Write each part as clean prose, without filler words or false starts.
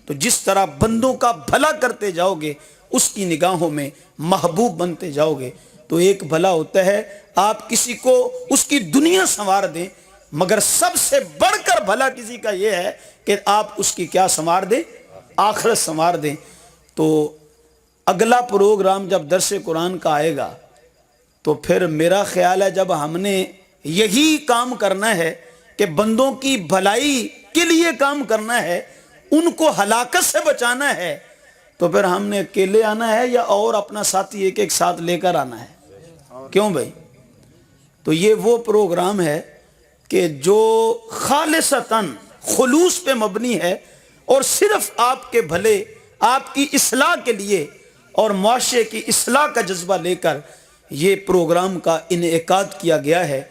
تو جس طرح بندوں کا بھلا کرتے جاؤ گے اس کی نگاہوں میں محبوب بنتے جاؤ گے۔ تو ایک بھلا ہوتا ہے آپ کسی کو اس کی دنیا سنوار دیں، مگر سب سے بڑھ کر بھلا کسی کا یہ ہے کہ آپ اس کی کیا سنوار دیں؟ آخرت سنوار دیں۔ تو اگلا پروگرام جب درس قرآن کا آئے گا تو پھر میرا خیال ہے جب ہم نے یہی کام کرنا ہے کہ بندوں کی بھلائی کے لیے کام کرنا ہے، ان کو ہلاکت سے بچانا ہے، تو پھر ہم نے اکیلے آنا ہے یا اور اپنا ساتھی ایک ایک ساتھ لے کر آنا ہے؟ کیوں بھائی؟ تو یہ وہ پروگرام ہے کہ جو خالصتاً خلوص پہ مبنی ہے اور صرف آپ کے بھلے، آپ کی اصلاح کے لیے اور معاشرے کی اصلاح کا جذبہ لے کر یہ پروگرام کا انعقاد کیا گیا ہے۔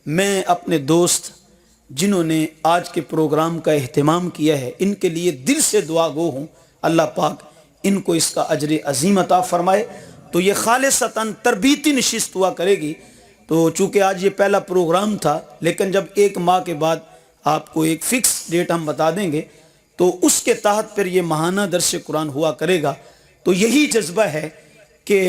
میں اپنے دوست جنہوں نے آج کے پروگرام کا اہتمام کیا ہے ان کے لیے دل سے دعا گو ہوں، اللہ پاک ان کو اس کا اجر عظیم عطا فرمائے۔ تو یہ خالصتاً تربیتی نشست ہوا کرے گی۔ تو چونکہ آج یہ پہلا پروگرام تھا، لیکن جب 1 ماہ کے بعد آپ کو ایک فکس ڈیٹ ہم بتا دیں گے تو اس کے تحت پھر یہ ماہانہ درس قرآن ہوا کرے گا۔ تو یہی جذبہ ہے کہ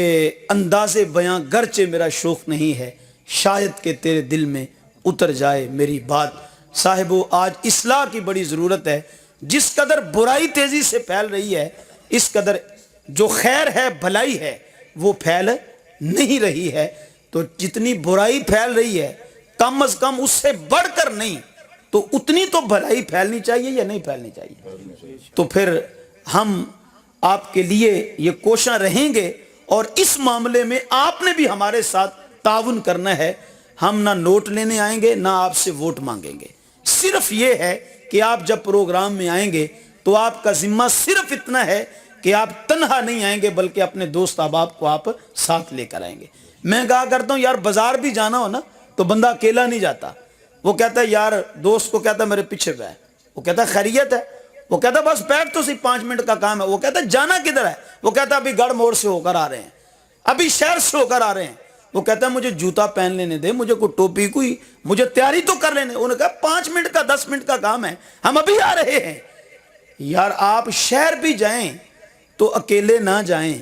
انداز بیاں گرچہ میرا شوق نہیں ہے، شاید کہ تیرے دل میں اتر جائے میری بات۔ صاحبو، آج اصلاح کی بڑی ضرورت ہے۔ جس قدر برائی تیزی سے پھیل رہی ہے اس قدر جو خیر ہے، بھلائی ہے، وہ پھیل نہیں رہی ہے۔ تو جتنی برائی پھیل رہی ہے کم از کم اس سے بڑھ کر نہیں تو اتنی تو بھلائی پھیلنی چاہیے یا نہیں پھیلنی چاہیے؟ تو پھر ہم آپ کے لیے یہ کوشاں رہیں گے اور اس معاملے میں آپ نے بھی ہمارے ساتھ تعاون کرنا ہے۔ ہم نہ نوٹ لینے آئیں گے نہ آپ سے ووٹ مانگیں گے، صرف یہ ہے کہ آپ جب پروگرام میں آئیں گے تو آپ کا ذمہ صرف اتنا ہے کہ آپ تنہا نہیں آئیں گے بلکہ اپنے دوست احباب کو آپ ساتھ لے کر آئیں گے۔ میں کہا کرتا ہوں یار بازار بھی جانا ہو نا تو بندہ اکیلا نہیں جاتا۔ وہ کہتا ہے یار دوست کو کہتا ہے میرے پیچھے بیٹھ، وہ کہتا ہے خیریت ہے، وہ کہتا ہے بس بیٹھ تو سی 5 منٹ کا کام ہے، وہ کہتا ہے جانا کدھر ہے، وہ کہتا ہے ابھی گڑھ موڑ سے ہو کر آ رہے ہیں، ابھی شہر سے ہو کر آ رہے ہیں، وہ کہتا ہے مجھے جوتا پہن لینے دے، مجھے کوئی ٹوپی کوئی مجھے تیاری تو کر لینے۔ انہوں نے کہا 5 منٹ کا 10 منٹ کا کام ہے، ہم ابھی آ رہے ہیں۔ یار آپ شہر بھی جائیں تو اکیلے نہ جائیں،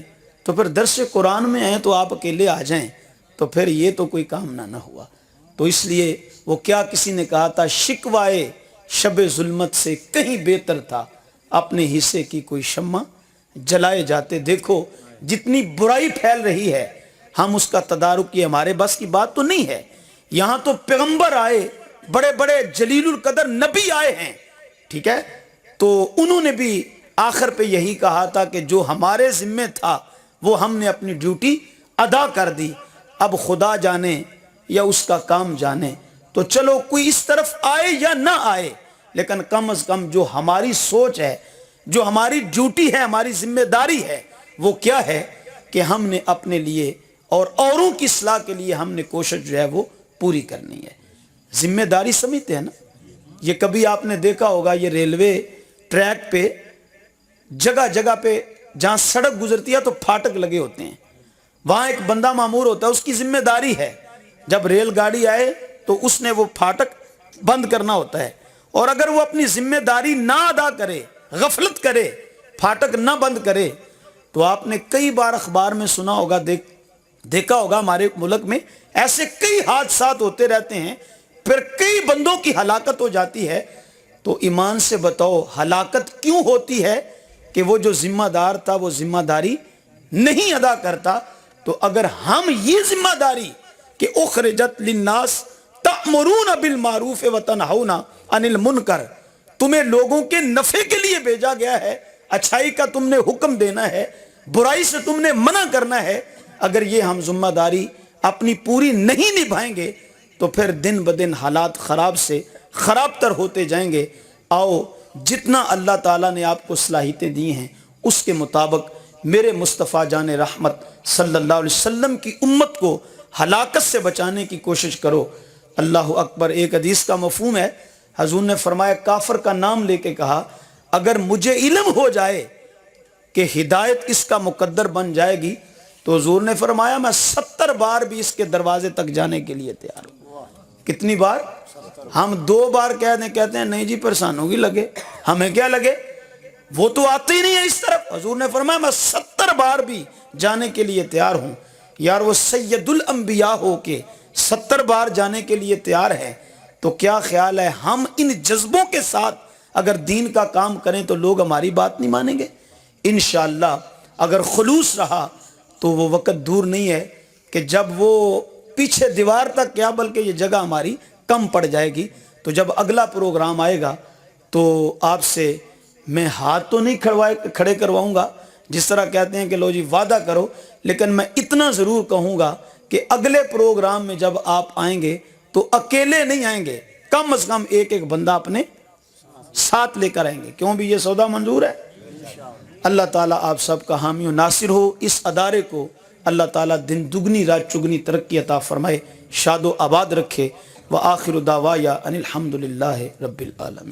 تو پھر درس قرآن میں آئیں تو آپ اکیلے آ جائیں، تو پھر یہ تو کوئی کام نہ ہوا۔ تو اس لیے وہ کیا کسی نے کہا تھا، شکوائے شب ظلمت سے کہیں بہتر تھا اپنے حصے کی کوئی شمع جلائے جاتے۔ دیکھو جتنی برائی پھیل رہی ہے ہم اس کا تدارک، یہ ہمارے بس کی بات تو نہیں ہے۔ یہاں تو پیغمبر آئے، بڑے بڑے جلیل القدر نبی آئے ہیں، ٹھیک ہے، تو انہوں نے بھی آخر پہ یہی کہا تھا کہ جو ہمارے ذمہ تھا وہ ہم نے اپنی ڈیوٹی ادا کر دی، اب خدا جانے یا اس کا کام جانے۔ تو چلو کوئی اس طرف آئے یا نہ آئے، لیکن کم از کم جو ہماری سوچ ہے، جو ہماری ڈیوٹی ہے، ہماری ذمہ داری ہے، وہ کیا ہے کہ ہم نے اپنے لیے اور اوروں کی اصلاح کے لیے ہم نے کوشش جو ہے وہ پوری کرنی ہے۔ ذمہ داری سمجھتے ہیں نا؟ یہ کبھی آپ نے دیکھا ہوگا یہ ریلوے ٹریک پہ جگہ جگہ پہ جہاں سڑک گزرتی ہے تو پھاٹک لگے ہوتے ہیں، وہاں ایک بندہ مامور ہوتا ہے، اس کی ذمہ داری ہے جب ریل گاڑی آئے تو اس نے وہ پھاٹک بند کرنا ہوتا ہے، اور اگر وہ اپنی ذمہ داری نہ ادا کرے، غفلت کرے، پھاٹک نہ بند کرے، تو آپ نے کئی بار اخبار میں سنا ہوگا، دیکھا ہوگا ہمارے ملک میں ایسے کئی حادثات ہوتے رہتے ہیں، پھر کئی بندوں کی ہلاکت ہو جاتی ہے۔ تو ایمان سے بتاؤ ہلاکت کیوں ہوتی ہے؟ کہ وہ جو ذمہ دار تھا وہ ذمہ داری نہیں ادا کرتا۔ تو اگر ہم یہ ذمہ داری کہ اخرجت للناس تأمرون بالمعروف وتنہون عن المنکر، تمہیں لوگوں کے نفع کے لیے بھیجا گیا ہے، اچھائی کا تم نے حکم دینا ہے، برائی سے تم نے منع کرنا ہے، اگر یہ ہم ذمہ داری اپنی پوری نہیں نبھائیں گے تو پھر دن بدن حالات خراب سے خراب تر ہوتے جائیں گے۔ آؤ جتنا اللہ تعالیٰ نے آپ کو صلاحیتیں دی ہیں اس کے مطابق میرے مصطفیٰ جان رحمت صلی اللہ علیہ وسلم کی امت کو ہلاکت سے بچانے کی کوشش کرو۔ اللہ اکبر۔ ایک حدیث کا مفہوم ہے، حضور نے فرمایا، کافر کا نام لے کے کہا اگر مجھے علم ہو جائے کہ ہدایت اس کا مقدر بن جائے گی تو حضور نے فرمایا میں 70 بار بھی اس کے دروازے تک جانے کے لیے تیار ہوں۔ کتنی بار؟ ہم 2 بار کہتے ہیں نہیں جی پریشان ہوگی لگے، ہمیں کیا لگے؟ وہ تو آتے ہی نہیں ہے اس طرف. حضور نے فرمایا میں 70 بار بھی جانے کے لیے تیار ہوں. یار وہ سید الانبیاء ہو کے 70 بار جانے کے لیے تیار ہے تو کیا خیال ہے ہم ان جذبوں کے ساتھ اگر دین کا کام کریں تو لوگ ہماری بات نہیں مانیں گے؟ انشاءاللہ اگر خلوص رہا تو وہ وقت دور نہیں ہے کہ جب وہ پیچھے دیوار تک کیا بلکہ یہ جگہ ہماری کم پڑ جائے گی. تو جب اگلا پروگرام آئے گا تو آپ سے میں ہاتھ تو نہیں کھڑے کرواؤں گا جس طرح کہتے ہیں کہ لو جی وعدہ کرو، لیکن میں اتنا ضرور کہوں گا کہ اگلے پروگرام میں جب آپ آئیں گے تو اکیلے نہیں آئیں گے، کم از کم ایک بندہ اپنے ساتھ لے کر آئیں گے. کیوں بھی یہ سودا منظور ہے؟ اللہ تعالیٰ آپ سب کا حامی و ناصر ہو. اس ادارے کو اللہ تعالیٰ دن دگنی رات چگنی ترقی عطا فرمائے، شاد و آباد رکھے. وآخر دعوایا ان الحمدللہ رب العالمین.